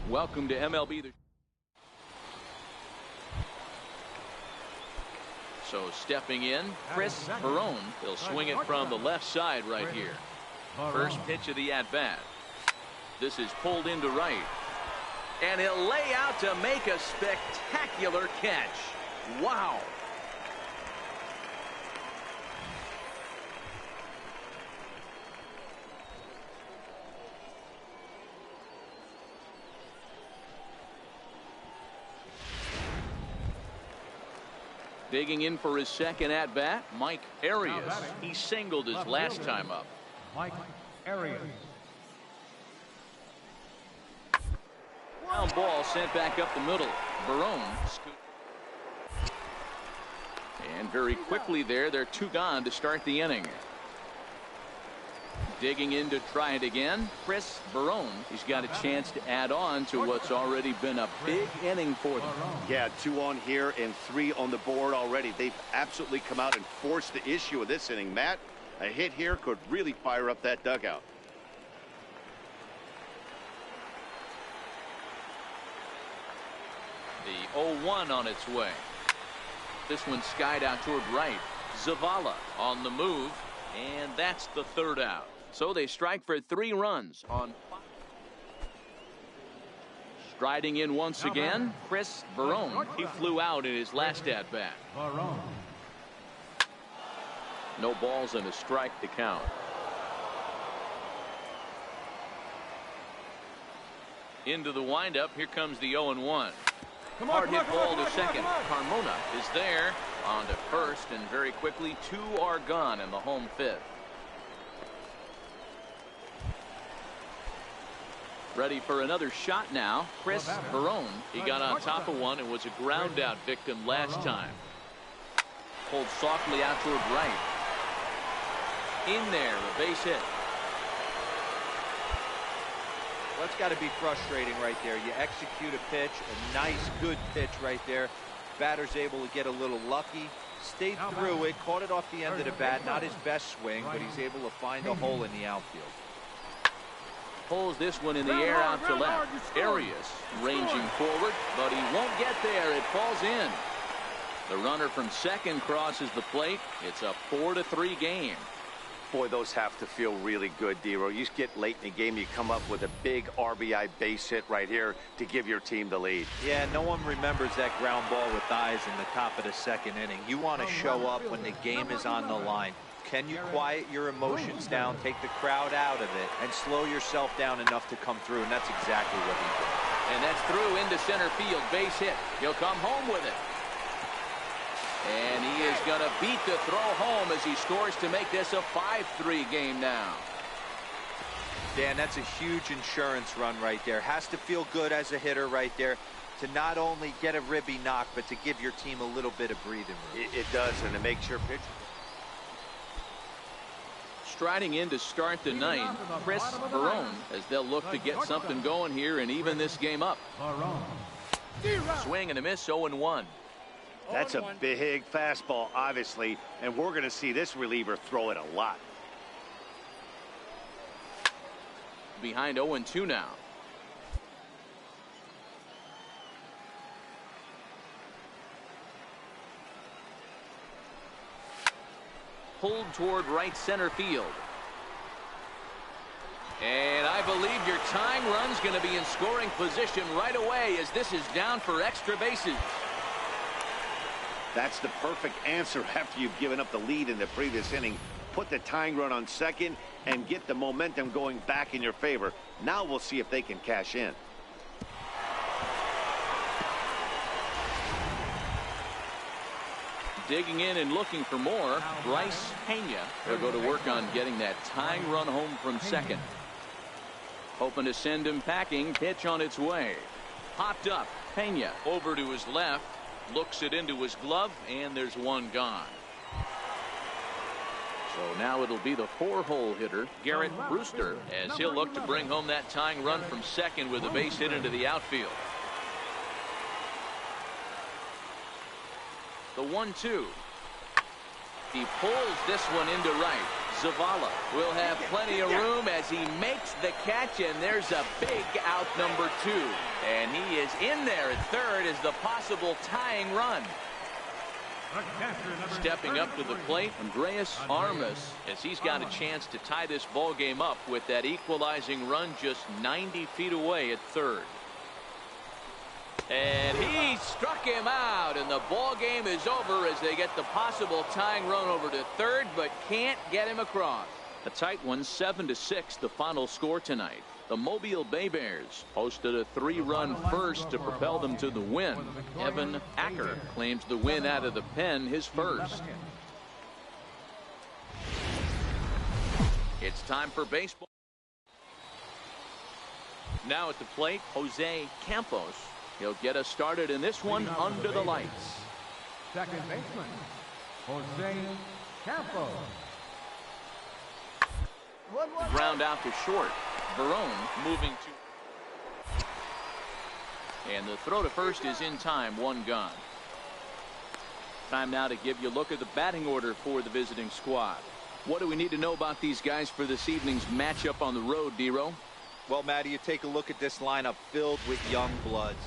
Welcome to MLB. So stepping in, CrazyGunsBarone's. He'll swing it from the left side right here. First pitch of the at-bat. This is pulled into right. And he'll lay out to make a spectacular catch. Wow. Digging in for his second at-bat, Mike Arias. He singled his last time up. Mike Arias. Ground ball sent back up the middle. Barone. And very quickly there, they're two gone to start the inning. Digging in to try it again, CrazyGunsBarone's. He's got a chance to add on to what's already been a big inning for them. Yeah, 2 on here and 3 on the board already. They've absolutely come out and forced the issue of this inning. Matt, a hit here could really fire up that dugout. The 0-1 on its way. This one skied out toward right. Zavala on the move, and that's the third out. So they strike for 3 runs on 5. Striding in once again, CrazyGunsBarone's. He flew out in his last at-bat. No balls and a strike to count. Into the windup, here comes the 0-1. Hard hit ball to second. Carmona is there. On to first, and very quickly 2 are gone in the home 5th. Ready for another shot now. CrazyGunsBarone's. He got on top of one and was a ground out victim last time. Pulled softly out toward right. In there, a base hit. Well, it's got to be frustrating right there. You execute a pitch, a nice, good pitch right there. Batter's able to get a little lucky, stayed through it, caught it off the end of the bat. Not his best swing, but he's able to find a hole in the outfield. Pulls this one in the air out to left. Arias ranging forward, but he won't get there. It falls in. The runner from second crosses the plate. It's a 4-3 game. Boy, those have to feel really good, Dero. You get late in the game, you come up with a big RBI base hit right here to give your team the lead. Yeah, no one remembers that ground ball with eyes in the top of the second inning. You want to show up when the game is on the line. Can you quiet your emotions down, take the crowd out of it, and slow yourself down enough to come through? And that's exactly what he did. And that's through into center field. Base hit. He'll come home with it. And he is going to beat the throw home as he scores to make this a 5-3 game now. Dan, that's a huge insurance run right there. Has to feel good as a hitter right there to not only get a ribby knock, but to give your team a little bit of breathing room. It does, and it makes your pitch. Striding in to start the 9th, CrazyGunsBarone's, as they'll look to get something going here and even this game up. Swing and a miss, 0-1. That's a big fastball, obviously, and we're going to see this reliever throw it a lot. Behind 0-2 now. Pulled toward right center field. And I believe your tying run's going to be in scoring position right away as this is down for extra bases. That's the perfect answer after you've given up the lead in the previous inning. Put the tying run on second and get the momentum going back in your favor. Now we'll see if they can cash in. Digging in and looking for more, Bryce Pena will go to work on getting that tying run home from second. Hoping to send him packing. Pitch on its way. Popped up. Pena over to his left. Looks it into his glove, and there's one gone. So now it'll be the 4-hole hitter, Garrett Brewster, as he'll look to bring home that tying run from second with a base hit into the outfield. The 1-2. He pulls this one into right. Zavala will have plenty of room as he makes the catch, and there's a big out number 2. And he is in there at third as the possible tying run. Stepping up to the plate, Andreas Armas, as he's got a chance to tie this ball game up with that equalizing run just 90 feet away at third. And he struck him out, and the ball game is over as they get the possible tying run over to third, but can't get him across. A tight one, 7-6, the final score tonight. The Mobile Bay Bears posted a 3-run first to propel them to the win. Evan Acker claims the win out of the pen, his first. It's time for baseball. Now at the plate, Jose Campos. He'll get us started in this one under the lights. Second baseman, Jose Campos. Ground out to short. Barone moving to. And the throw to first is in time, 1 gone. Time now to give you a look at the batting order for the visiting squad. What do we need to know about these guys for this evening's matchup on the road, Dero? Well, Matty, you take a look at this lineup filled with young bloods.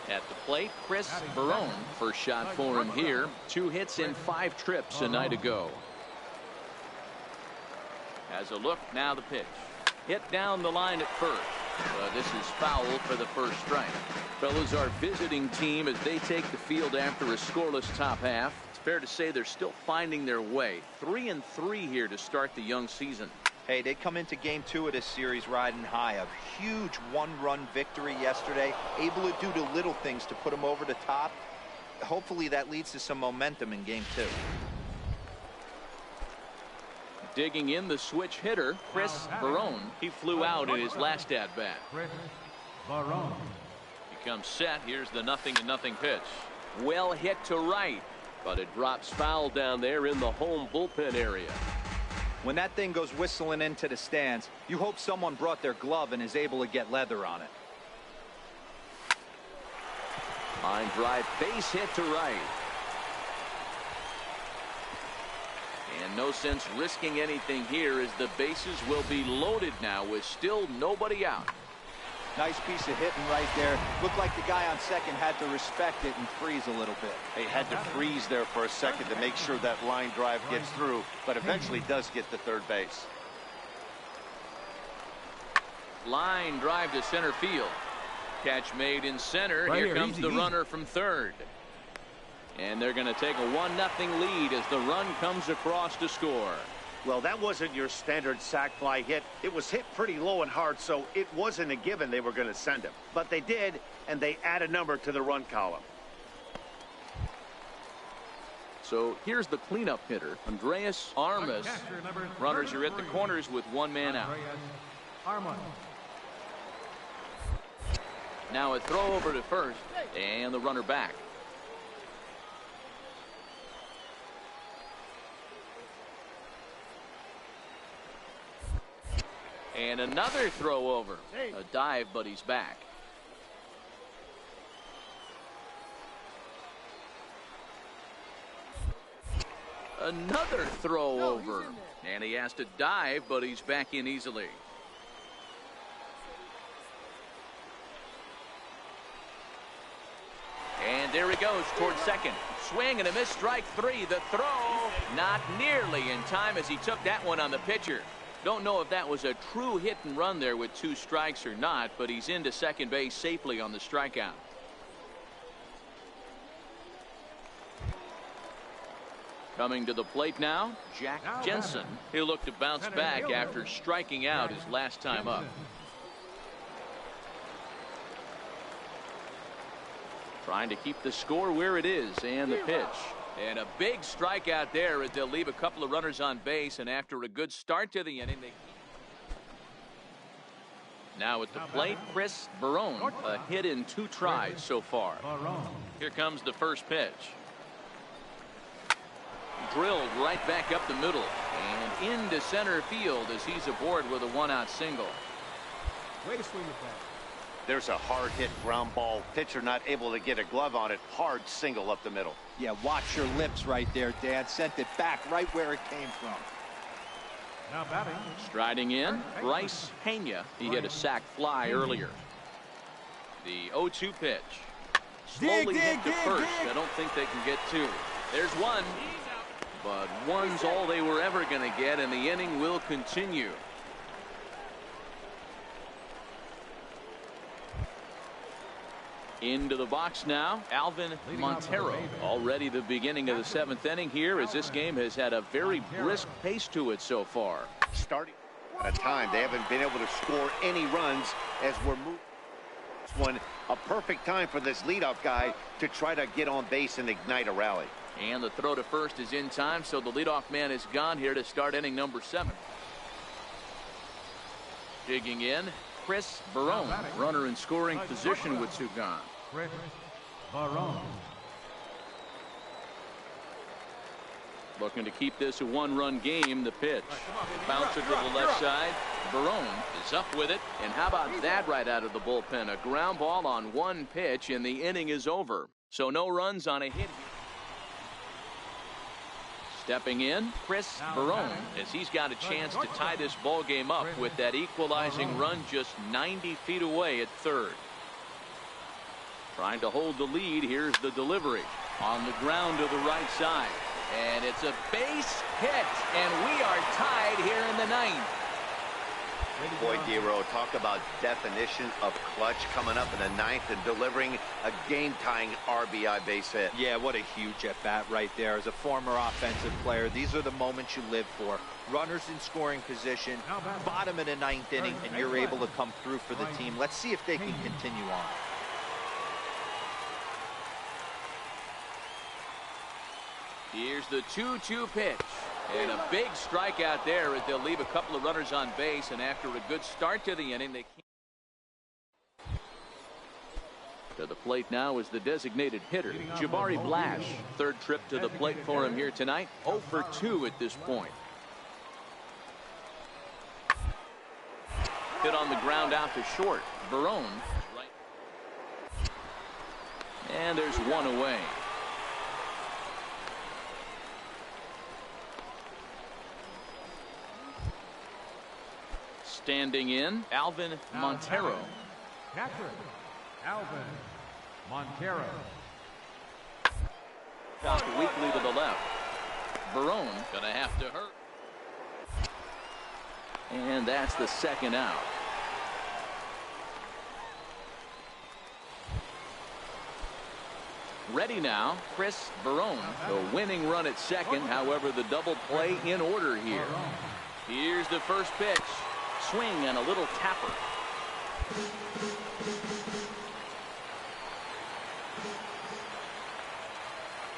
At the plate, Chris Barone. First shot for him here. 2 hits in 5 trips a night ago. As a look, now the pitch. Hit down the line at first. This is foul for the first strike. Fellas, our visiting team as they take the field after a scoreless top half. It's fair to say they're still finding their way. 3-3 here to start the young season. Hey, they come into game 2 of this series riding high. A huge 1-run victory yesterday. Able to do the little things to put them over the top. Hopefully that leads to some momentum in game 2. Digging in the switch hitter, Chris Barone. He flew out in his last at-bat. Chris Barone. He comes set. Here's the 0-0 pitch. Well hit to right, but it drops foul down there in the home bullpen area. When that thing goes whistling into the stands, you hope someone brought their glove and is able to get leather on it. Line drive, base hit to right. And no sense risking anything here as the bases will be loaded now with still nobody out. Nice piece of hitting right there. Looked like the guy on second had to respect it and freeze a little bit. He had to freeze there for a second to make sure that line drive gets through, but eventually does get to third base. Line drive to center field. Catch made in center. Right Here comes easy, the easy. runner from third. And they're going to take a 1-0 lead as the run comes across to score. Well, that wasn't your standard sac fly hit. It was hit pretty low and hard, so it wasn't a given they were going to send him. But they did, and they add a number to the run column. So here's the cleanup hitter, Andreas Armas. Runners are at the corners with 1 man out. Armas. Now a throw over to first, and the runner back. And another throw over. A dive, but he's back. Another throw over. And he has to dive, but he's back in easily. And there he goes towards second. Swing and a miss, strike 3. The throw not nearly in time as he took that one on the pitcher. Don't know if that was a true hit and run there with 2 strikes or not, but he's into second base safely on the strikeout. Coming to the plate now, Jack Jensen. He'll look to bounce back after striking out his last time up. Trying to keep the score where it is, and the pitch. And a big strikeout there as they'll leave a couple of runners on base, and after a good start to the inning, they... Now at the plate, Chris Barone. A hit in 2 tries so far. Here comes the first pitch. Drilled right back up the middle and into center field as he's aboard with a 1-out single. Way to swing it back. There's a hard hit ground ball. Pitcher not able to get a glove on it. Hard single up the middle. Yeah, watch your lips right there, Dan. Sent it back right where it came from. Now batting. Striding in, Bryce Pena. He hit a sac fly earlier. The 0-2 pitch. Slowly hit to first. I don't think they can get two. There's one. But one's all they were ever going to get, and the inning will continue. Into the box now, Alvin Montero. Already the beginning of the 7th inning here, as this game has had a very brisk pace to it so far. Starting at a time, they haven't been able to score any runs as we're moving. This one, a perfect time for this leadoff guy to try to get on base and ignite a rally. And the throw to first is in time, so the leadoff man is gone here to start inning number 7. Digging in, Chris Barone, runner in scoring position with two gone. Chris Barone. Looking to keep this a one-run game. The pitch. Bouncer to the left side. Barone is up with it. And how about that right out of the bullpen? A ground ball on one pitch, and the inning is over. So no runs on a hit. Stepping in, Chris Barone, as he's got a chance to tie this ball game up with that equalizing run just 90 feet away at third. Trying to hold the lead. Here's the delivery on the ground to the right side. And it's a base hit, and we are tied here in the 9th. Boy, Dero, talk about definition of clutch coming up in the 9th and delivering a game-tying RBI base hit. Yeah, what a huge at-bat right there. As a former offensive player, these are the moments you live for. Runners in scoring position, bottom of the 9th inning, and you're able to come through for the team. Let's see if they can continue on. Here's the 2-2 pitch. And a big strikeout there as they'll leave a couple of runners on base. And after a good start to the inning, they can't. To the plate now is the designated hitter, Jabari Blash. Third trip to the plate for him here tonight. 0 for 2 at this point. Hit on the ground out to short. Barone. And there's one away. Standing in, Alvin Montero. Catcher, Alvin Montero. Tossed weakly to the left. Barone gonna have to hurt. And that's the second out. Ready now, Chris Barone. The winning run at second, however, the double play in order here. Here's the first pitch. Swing and a little tapper.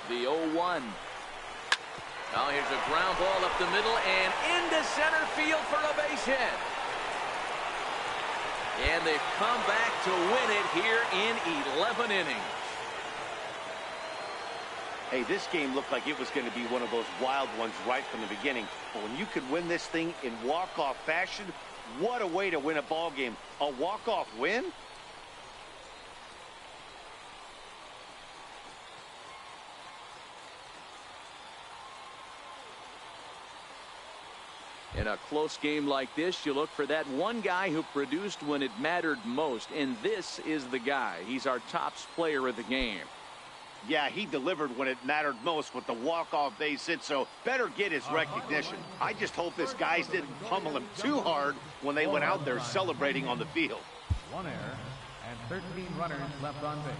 The 0-1. Now here's a ground ball up the middle and into center field for a base hit. And they've come back to win it here in 11 innings. Hey, this game looked like it was going to be one of those wild ones right from the beginning. But when you could win this thing in walk-off fashion, what a way to win a ball game. A walk-off win? In a close game like this, you look for that one guy who produced when it mattered most. And this is the guy. He's our top player of the game. Yeah, he delivered when it mattered most with the walk-off base hit, so better get his recognition. I just hope his guys didn't pummel him too hard when they went out there celebrating on the field. 1 error and 13 runners left on base.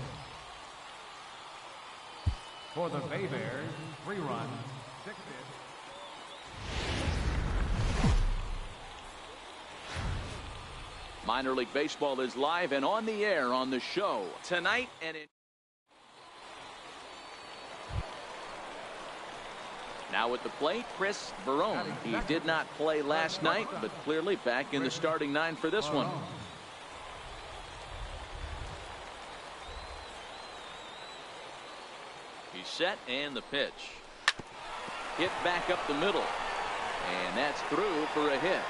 For the Bay Bears, 3 runs, 6 hits. Minor League Baseball is live and on the air on the show tonight and in. Now at the plate, Chris Barone. He did not play last night, but clearly back in the starting 9 for this one. He's set and the pitch. Hit back up the middle. And that's through for a hit.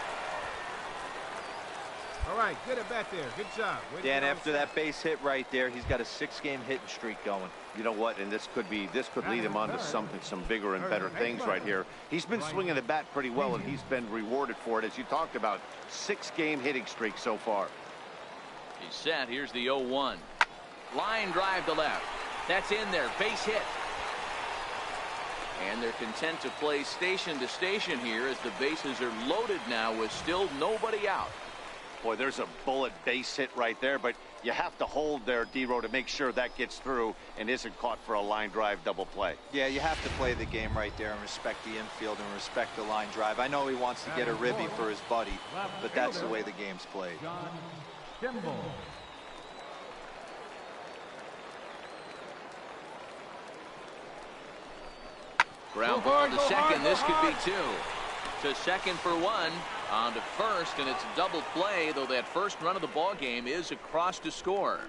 All right, good at bat there. Good job. Dan, after that base hit right there, he's got a 6-game hitting streak going. You know what? And this could lead him on to some bigger and better things right here. He's been swinging the bat pretty well, and he's been rewarded for it, as you talked about. 6-game hitting streak so far. He's set. Here's the 0-1. Line drive to left. That's in there. Base hit. And they're content to play station to station here as the bases are loaded now with still nobody out. Boy, there's a bullet base hit right there, but you have to hold there, D-Row, to make sure that gets through and isn't caught for a line drive double play. Yeah, you have to play the game right there and respect the infield and respect the line drive. I know he wants to get a ribby for his buddy, but that's the way the game's played. Ground ball to second. This could be 2. To second for 1. On to first, and it's a double play, though that first run of the ball game is across to score.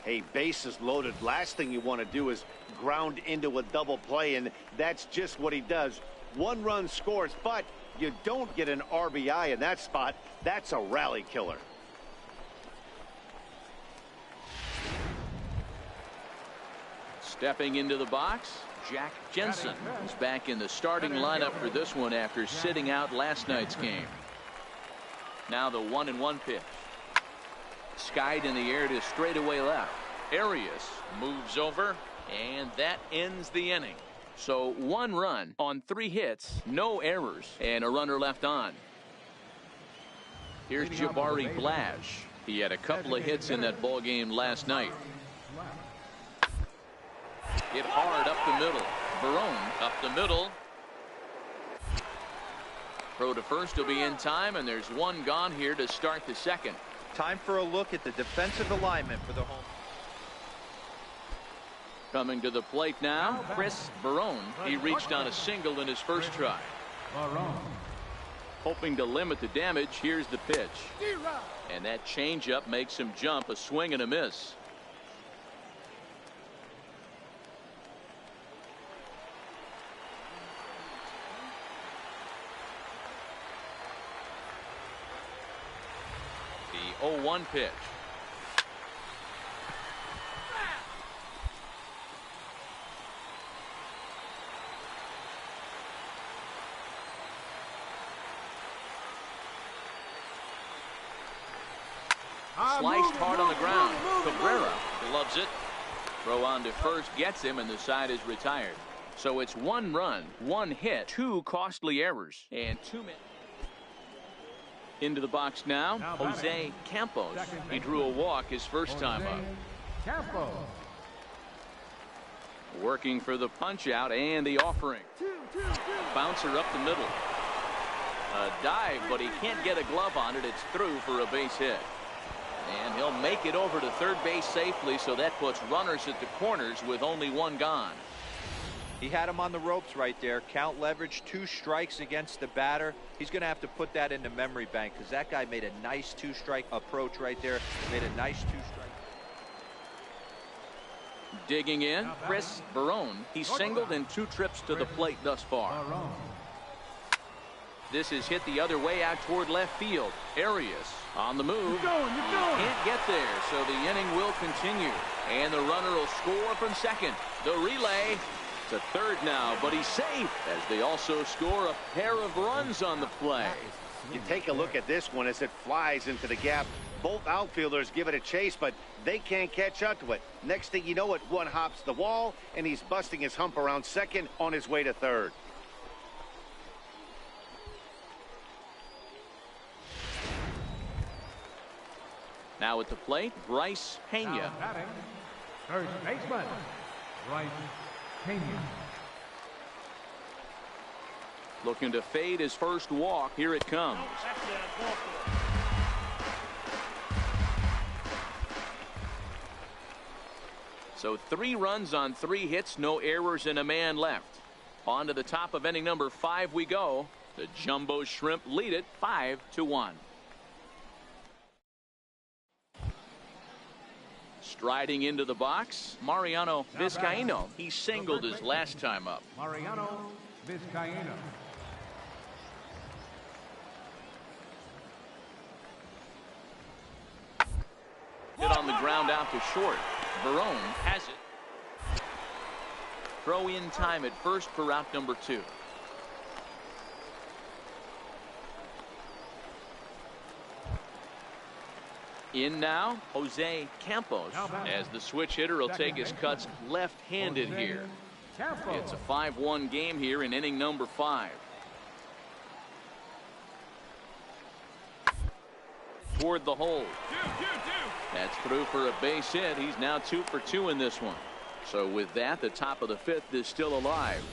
Hey, bases loaded. Last thing you want to do is ground into a double play, and that's just what he does. 1 run scores, but you don't get an RBI in that spot. That's a rally killer. Stepping into the box, Jack Jensen is back in the starting lineup for this one after sitting out last night's game. Now the 1-1 pitch. Skied in the air to straightaway left. Arias moves over, and that ends the inning. So 1 run on 3 hits, no errors, and a runner left on. Here's Jabari Blash. He had a couple of hits in that ball game last night. Hit hard up the middle. Barone up the middle. Throw to first will be in time, and there's 1 gone here to start the second. Time for a look at the defensive alignment for the home. Coming to the plate now, Chris Barone. He reached on a single in his first try. Hoping to limit the damage, here's the pitch. And that changeup makes him jump. A swing and a miss. The 0-1 pitch. Sliced hard on the ground. Cabrera loves it. Throw on to first gets him, and the side is retired. So it's 1 run, 1 hit, 2 costly errors, and 2 minutes. Into the box now, Jose Campos. He drew a walk his first time up. Working for the punch out and the offering. Bouncer up the middle. A dive, but he can't get a glove on it. It's through for a base hit. And he'll make it over to third base safely, so that puts runners at the corners with only 1 gone. He had him on the ropes right there. Count leverage, 2 strikes against the batter. He's going to have to put that in the memory bank because that guy made a nice 2-strike approach right there. Made a nice 2-strike. Digging in, Chris Barone. He singled in 2 trips to the plate thus far. This is hit the other way out toward left field. Arias on the move. He can't get there, so the inning will continue. And the runner will score from second. The relay to third now, but he's safe as they also score a pair of runs on the play. You take a look at this one as it flies into the gap. Both outfielders give it a chase, but they can't catch up to it. Next thing you know it, one hops the wall, and he's busting his hump around second on his way to third. Now at the plate, Bryce Pena. First baseman, Bryce Pena. Looking to fade his first walk. Here it comes. So 3 runs on 3 hits, no errors, and a man left. On to the top of inning number 5 we go. The Jumbo Shrimp lead it 5-1. Striding into the box, Mariano Vizcaino. He singled his last time up. Mariano Vizcaino. ground out to short. Barone has it. Throw in time at first for out number 2. In now, Jose Campos, as the switch hitter will take his cuts left-handed here. It's a 5-1 game here in inning number 5. Toward the hole. That's through for a base hit. He's now 2 for 2 in this one. So with that, the top of the 5th is still alive.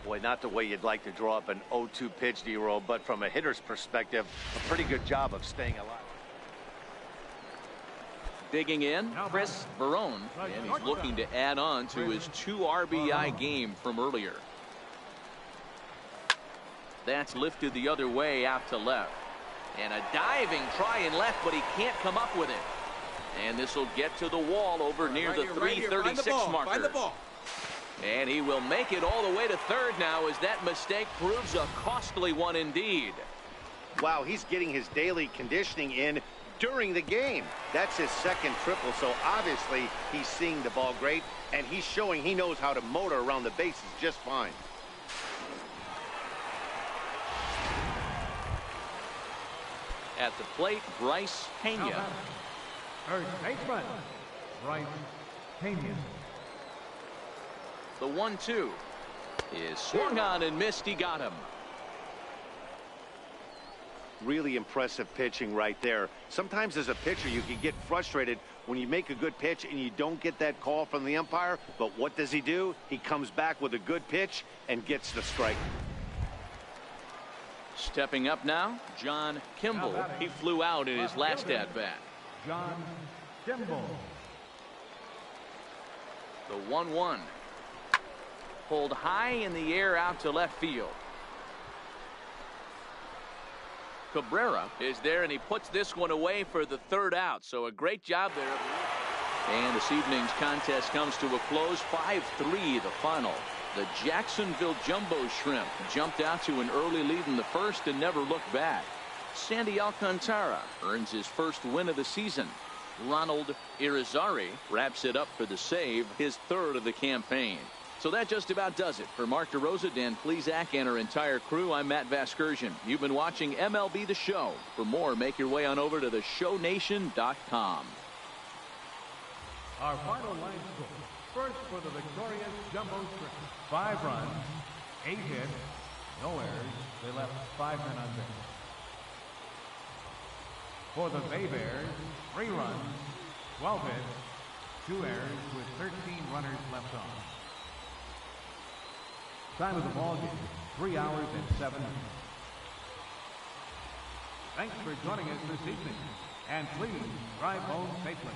Boy, not the way you'd like to draw up an 0-2 pitch, D-Roll, but from a hitter's perspective, a pretty good job of staying alive. Digging in, Chris Barone, and he's looking to add on to his 2 RBI game from earlier. That's lifted the other way out to left. And a diving try in left, but he can't come up with it. And this will get to the wall over near the 336 marker. Find the ball. And he will make it all the way to third now, as that mistake proves a costly one indeed. Wow, he's getting his daily conditioning in during the game. That's his second triple, so obviously he's seeing the ball great, and he's showing he knows how to motor around the bases just fine. At the plate, Bryce Pena. Third baseman, Bryce Pena. The 1-2 is swung on and missed. He got him. Really impressive pitching right there. Sometimes as a pitcher you can get frustrated when you make a good pitch and you don't get that call from the umpire, but what does he do? He comes back with a good pitch and gets the strike. Stepping up now, John Kimball. He flew out in his last at-bat. John Kimball. The 1-1. Pulled high in the air out to left field. Cabrera is there, and he puts this one away for the 3rd out. So a great job there. And this evening's contest comes to a close. 5-3 the final. The Jacksonville Jumbo Shrimp jumped out to an early lead in the 1st and never looked back. Sandy Alcantara earns his first win of the season. Ronald Irizarry wraps it up for the save, his 3rd of the campaign. So that just about does it. For Mark DeRosa, Dan Plesac, and our entire crew, I'm Matt Vasgersian. You've been watching MLB The Show. For more, make your way on over to theshownation.com. Our final line score. First for the victorious Jumbo Shrimp. 5 runs, 8 hits, no errors. They left 5 men on base. For the Bay Bears, 3 runs, 12 hits, 2 errors with 13 runners left on. Time of the ball game, 3 hours and 7 minutes. Thanks for joining us this evening, and please drive home safely.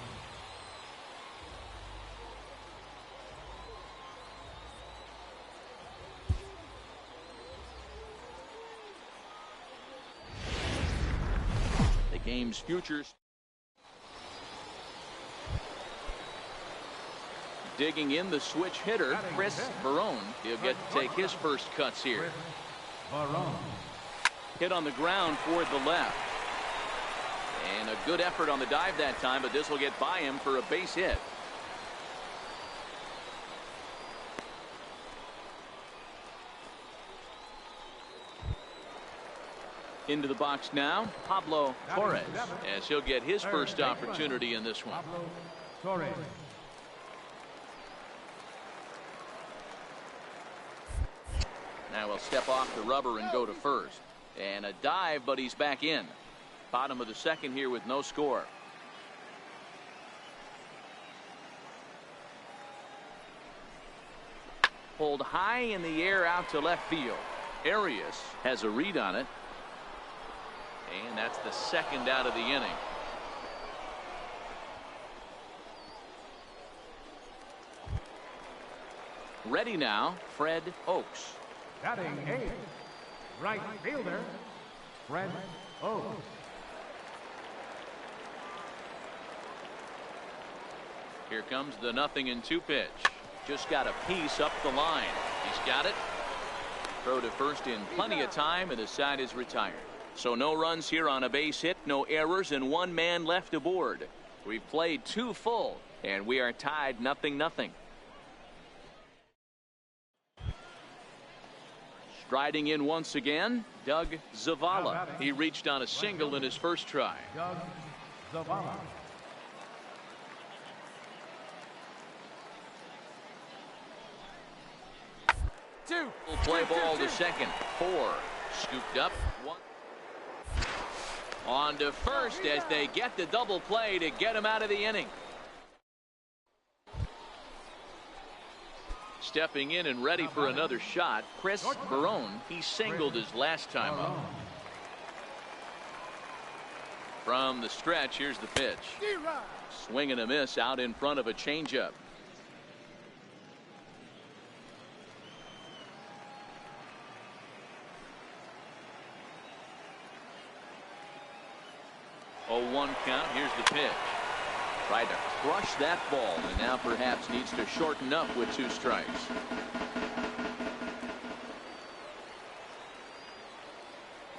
The game's futures. Digging in, the switch hitter, Chris Barone. He'll get to take his first cuts here. Barone. Hit on the ground toward the left. And a good effort on the dive that time, but this will get by him for a base hit. Into the box now, Pablo Torres, as he'll get his first opportunity in this one. Pablo Torres. Now he'll step off the rubber and go to first. And a dive, but he's back in. Bottom of the 2nd here with no score. Pulled high in the air out to left field. Arias has a read on it. And that's the 2nd out of the inning. Ready now, Fred Oaks. Batting 8th, right fielder, Fred Oaks. Here comes the 0-2 pitch. Just got a piece up the line. He's got it. Throw to first in plenty of time, and the side is retired. So no runs here on a base hit, no errors, and 1 man left aboard. We've played 2 full, and we are tied 0-0. Striding in once again, Doug Zavala. He reached on a single in his first try. Doug Zavala. Will play ball to second. 4. Scooped up. 1. On to first as they get the double play to get him out of the inning. Stepping in and ready for another shot, Chris Barone. He singled his last time up. From the stretch, here's the pitch. Swing and a miss out in front of a changeup. Oh, 1 count. Here's the pitch. Tried to crush that ball, and now perhaps needs to shorten up with 2 strikes.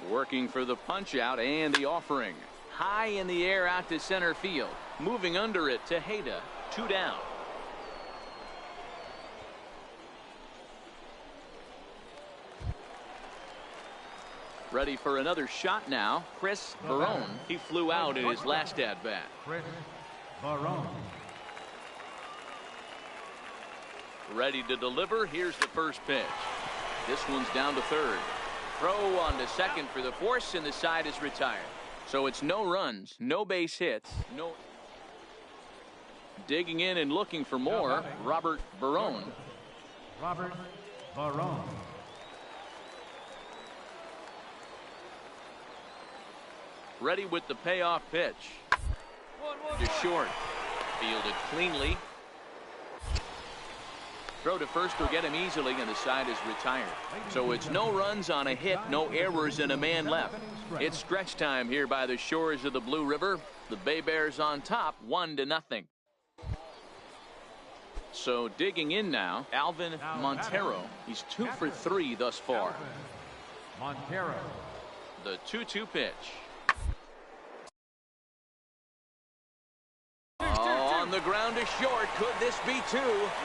Working for the punch out and the offering. High in the air out to center field. Moving under it to Hayda. 2 down. Ready for another shot now. Chris Barone. He flew out in his last at bat. Chris Barone. Ready to deliver. Here's the first pitch. This one's down to third. Throw on to second for the force, and the side is retired. So it's no runs, no base hits, no. Digging in and looking for more, Robert Barone. Robert Barone. Ready with the payoff pitch. To short. Fielded cleanly. Throw to first will get him easily, and the side is retired. So it's no runs on a hit, no errors, and a man left. It's stretch time here by the shores of the Blue River. The Bay Bears on top, 1-0. So digging in now, Alvin Montero. He's 2 for 3 thus far. Montero. The 2-2 pitch. On the ground to short. Could this be 2?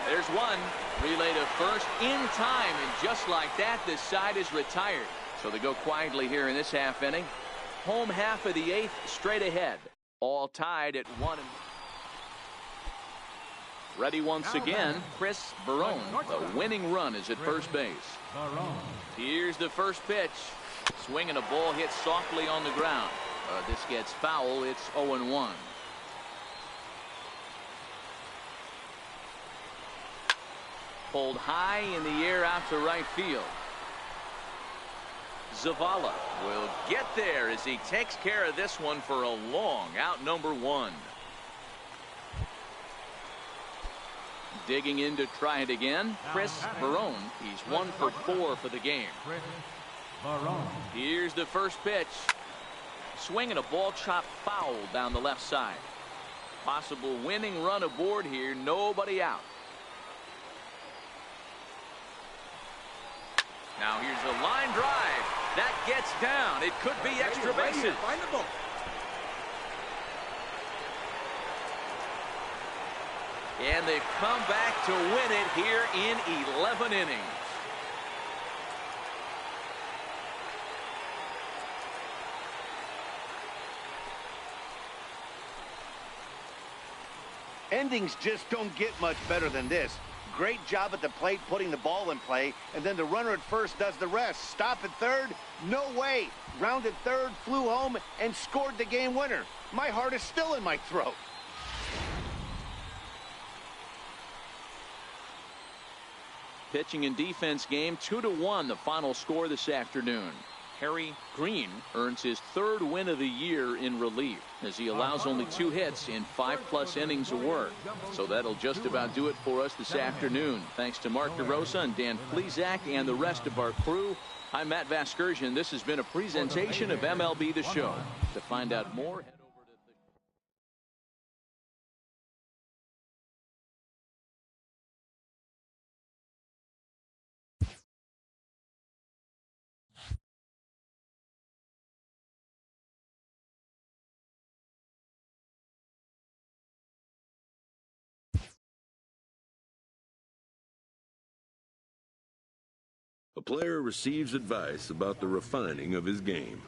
There's 1. Relay to first in time, and just like that, this side is retired. So they go quietly here in this half inning. Home half of the 8th, straight ahead. All tied at 1. Ready once again, Chris Barone. The winning run is at first base. Here's the first pitch. Swinging a ball hit softly on the ground. This gets foul. It's 0-1. Pulled high in the air out to right field. Zavala will get there as he takes care of this one for a long out, number 1. Digging in to try it again, Chris Barone. He's 1 for 4 for the game. Here's the first pitch. Swinging a ball chopped foul down the left side. Possible winning run aboard here. Nobody out. Now here's a line drive. That gets down. It could be extra bases. Find the ball. And they've come back to win it here in 11 innings. Endings just don't get much better than this. Great job at the plate putting the ball in play, and then the runner at first does the rest. Stop at third? No way. Rounded third, flew home, and scored the game winner. My heart is still in my throat. Pitching and defense game, 2-1 the final score this afternoon. Harry Green earns his 3rd win of the year in relief as he allows only 2 hits in 5+ innings of work. So that'll just about do it for us this afternoon. Thanks to Mark DeRosa and Dan Plesac and the rest of our crew. I'm Matt Vasgersian. This has been a presentation of MLB The Show. To find out more, A player receives advice about the refining of his game.